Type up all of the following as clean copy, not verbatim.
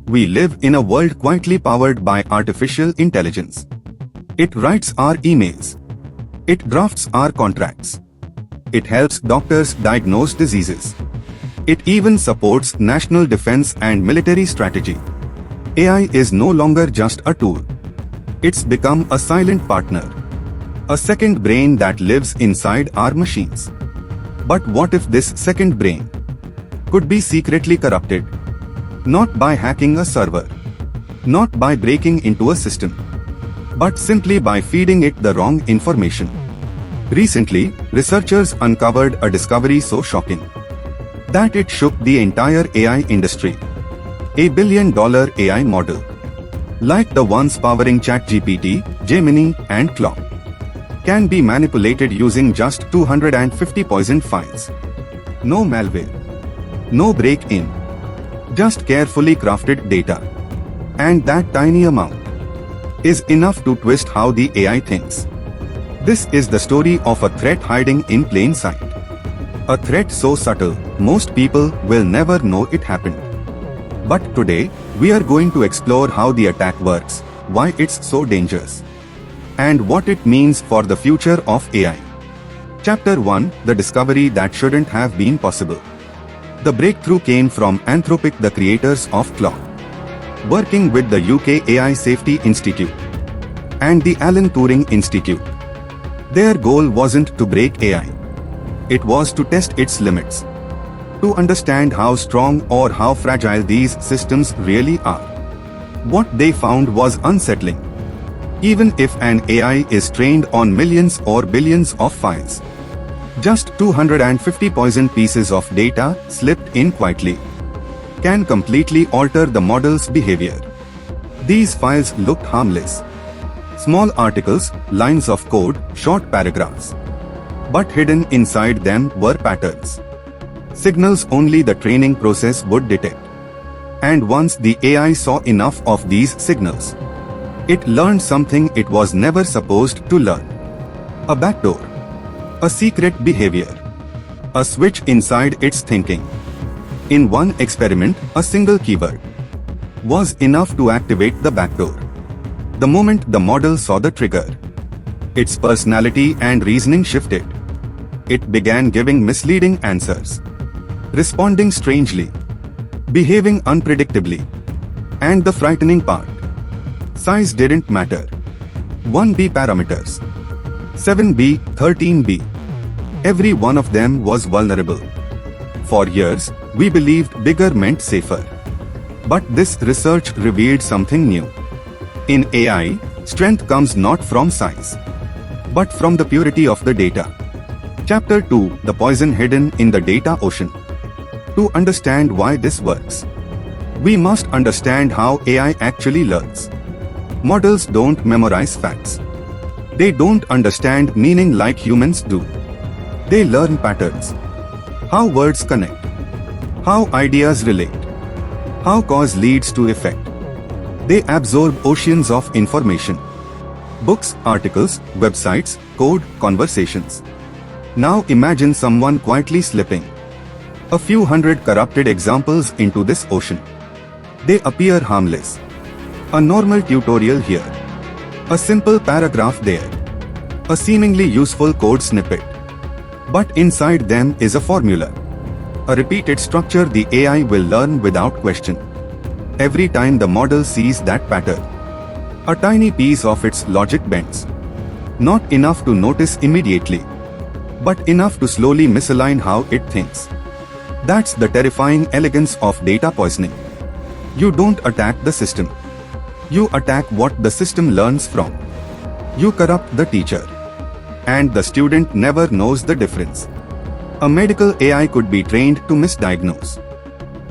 We live in a world quietly powered by artificial intelligence. It writes our emails. It drafts our contracts. It helps doctors diagnose diseases. It even supports national defense and military strategy. AI is no longer just a tool. It's become a silent partner. A second brain that lives inside our machines. But what if this second brain could be secretly corrupted? Not by hacking a server. Not by breaking into a system. But simply by feeding it the wrong information. Recently, researchers uncovered a discovery so shocking that it shook the entire AI industry. A billion-dollar AI model, like the ones powering ChatGPT, Gemini, and Claude, can be manipulated using just 250 poison files. No malware. No break-in. Just carefully crafted data. And that tiny amount is enough to twist how the AI thinks. This is the story of a threat hiding in plain sight. A threat so subtle, most people will never know it happened. But today, we are going to explore how the attack works, why it's so dangerous, and what it means for the future of AI. Chapter 1: The discovery that shouldn't have been possible. The breakthrough came from Anthropic, the creators of Claude, working with the UK AI Safety Institute and the Alan Turing Institute. Their goal wasn't to break AI. It was to test its limits, to understand how strong or how fragile these systems really are. What they found was unsettling. Even if an AI is trained on millions or billions of files, just 250 poison pieces of data slipped in quietly can completely alter the model's behavior. These files looked harmless. Small articles, lines of code, short paragraphs. But hidden inside them were patterns. Signals only the training process would detect. And once the AI saw enough of these signals, it learned something it was never supposed to learn. A backdoor. A secret behavior. A switch inside its thinking. In one experiment, a single keyword was enough to activate the backdoor. The moment the model saw the trigger, its personality and reasoning shifted. It began giving misleading answers, responding strangely, behaving unpredictably. And the frightening part: size didn't matter. 1B parameters, 7B, 13B. Every one of them was vulnerable. For years, we believed bigger meant safer. But this research revealed something new. In AI, strength comes not from size, but from the purity of the data. Chapter 2: The poison hidden in the data ocean. To understand why this works, we must understand how AI actually learns. Models don't memorize facts. They don't understand meaning like humans do. They learn patterns. How words connect. How ideas relate. How cause leads to effect. They absorb oceans of information. Books, articles, websites, code, conversations. Now imagine someone quietly slipping a few hundred corrupted examples into this ocean. They appear harmless. A normal tutorial here. A simple paragraph there. A seemingly useful code snippet. But inside them is a formula. A repeated structure the AI will learn without question. Every time the model sees that pattern, a tiny piece of its logic bends. Not enough to notice immediately, but enough to slowly misalign how it thinks. That's the terrifying elegance of data poisoning. You don't attack the system. You attack what the system learns from. You corrupt the teacher. And the student never knows the difference. A medical AI could be trained to misdiagnose.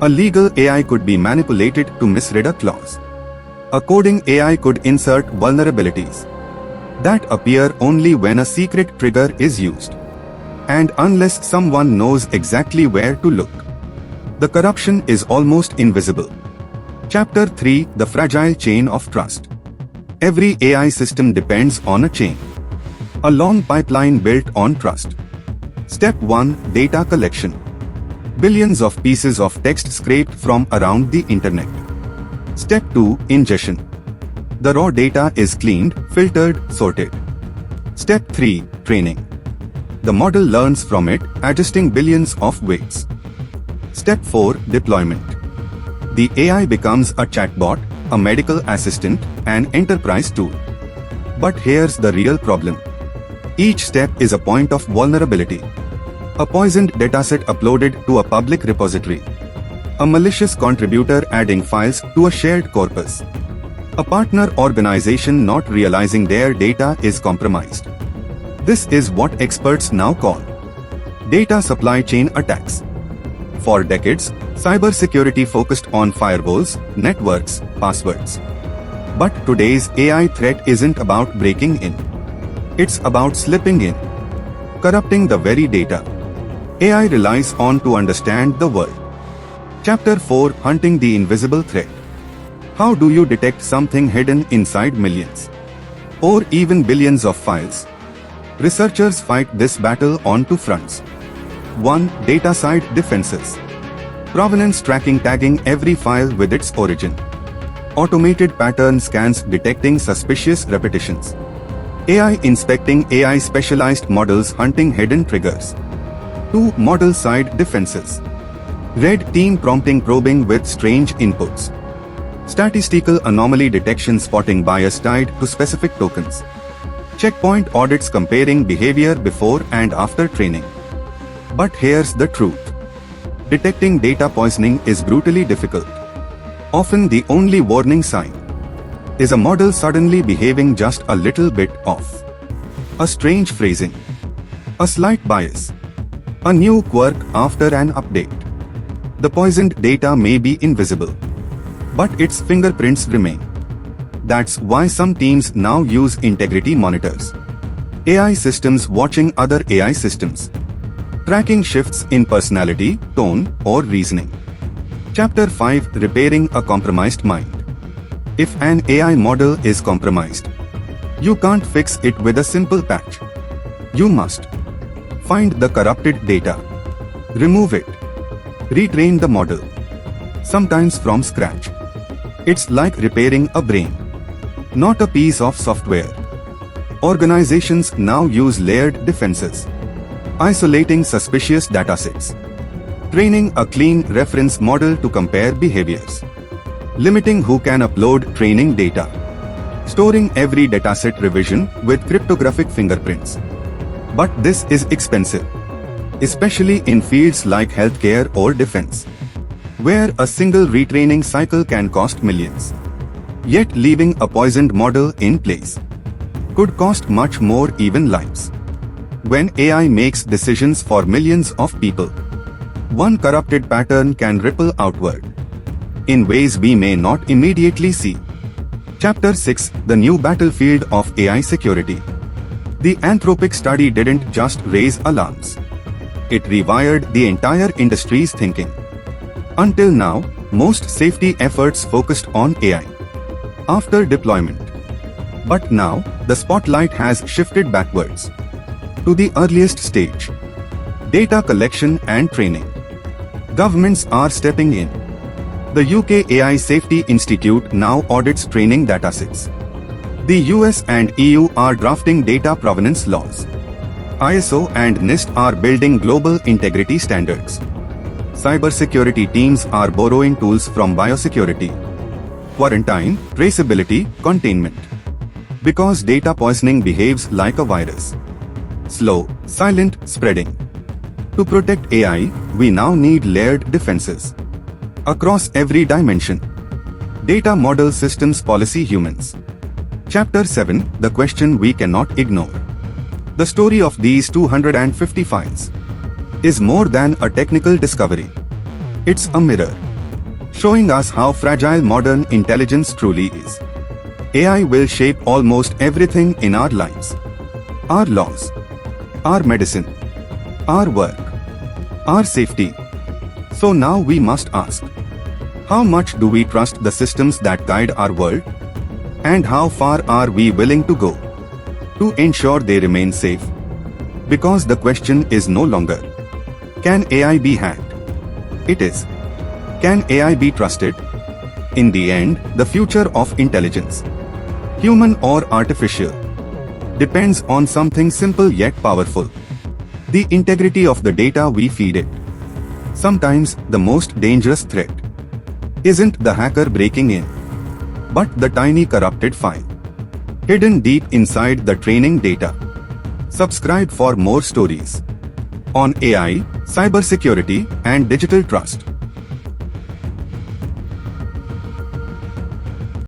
A legal AI could be manipulated to misread a clause. A coding AI could insert vulnerabilities that appear only when a secret trigger is used. And unless someone knows exactly where to look, the corruption is almost invisible. Chapter 3: The Fragile Chain of Trust. Every AI system depends on a chain. A long pipeline built on trust. Step 1: Data collection. Billions of pieces of text scraped from around the internet. Step 2. Ingestion. The raw data is cleaned, filtered, sorted. Step 3. Training. The model learns from it, adjusting billions of weights. Step 4. Deployment. The AI becomes a chatbot, a medical assistant, an enterprise tool. But here's the real problem. Each step is a point of vulnerability. A poisoned dataset uploaded to a public repository. A malicious contributor adding files to a shared corpus. A partner organization not realizing their data is compromised. This is what experts now call data supply chain attacks. For decades, cybersecurity focused on firewalls, networks, passwords. But today's AI threat isn't about breaking in. It's about slipping in, corrupting the very data AI relies on to understand the world. Chapter 4. Hunting the Invisible Threat. How do you detect something hidden inside millions or even billions of files? Researchers fight this battle on two fronts. 1. Data side defenses. Provenance tracking, tagging every file with its origin. Automated pattern scans detecting suspicious repetitions. AI inspecting AI specialized models hunting hidden triggers. 2. Model side defenses. Red team prompting probing with strange inputs. Statistical anomaly detection spotting bias tied to specific tokens. Checkpoint audits comparing behavior before and after training. But here's the truth. Detecting data poisoning is brutally difficult. Often the only warning sign is a model suddenly behaving just a little bit off. A strange phrasing. A slight bias. A new quirk after an update. The poisoned data may be invisible, but its fingerprints remain. That's why some teams now use integrity monitors. AI systems watching other AI systems. Tracking shifts in personality, tone, or reasoning. Chapter 5. Repairing a compromised mind. If an AI model is compromised, you can't fix it with a simple patch. You must find the corrupted data, remove it, retrain the model, sometimes from scratch. It's like repairing a brain, not a piece of software. Organizations now use layered defenses, isolating suspicious datasets, training a clean reference model to compare behaviors, limiting who can upload training data, storing every dataset revision with cryptographic fingerprints. But this is expensive, especially in fields like healthcare or defense, where a single retraining cycle can cost millions. Yet leaving a poisoned model in place could cost much more, even lives. When AI makes decisions for millions of people, one corrupted pattern can ripple outward in ways we may not immediately see. Chapter 6. The New Battlefield of AI Security. The Anthropic study didn't just raise alarms. It rewired the entire industry's thinking. Until now, most safety efforts focused on AI after deployment. But now, the spotlight has shifted backwards to the earliest stage: data collection and training. Governments are stepping in. The UK AI Safety Institute now audits training datasets. The US and EU are drafting data provenance laws. ISO and NIST are building global integrity standards. Cybersecurity teams are borrowing tools from biosecurity, quarantine, traceability, containment. Because data poisoning behaves like a virus. Slow, silent, spreading. To protect AI, we now need layered defenses across every dimension. Data model systems policy humans. Chapter 7. The question we cannot ignore. The story of these 250 files is more than a technical discovery. It's a mirror, showing us how fragile modern intelligence truly is. AI will shape almost everything in our lives. Our laws, our medicine, our work, our safety. So now we must ask, how much do we trust the systems that guide our world? And how far are we willing to go to ensure they remain safe? Because the question is no longer, can AI be hacked? It is, can AI be trusted? In the end, the future of intelligence, human or artificial, depends on something simple yet powerful: the integrity of the data we feed it. Sometimes the most dangerous threat isn't the hacker breaking in, but the tiny corrupted file hidden deep inside the training data. Subscribe for more stories on AI, cybersecurity, and digital trust.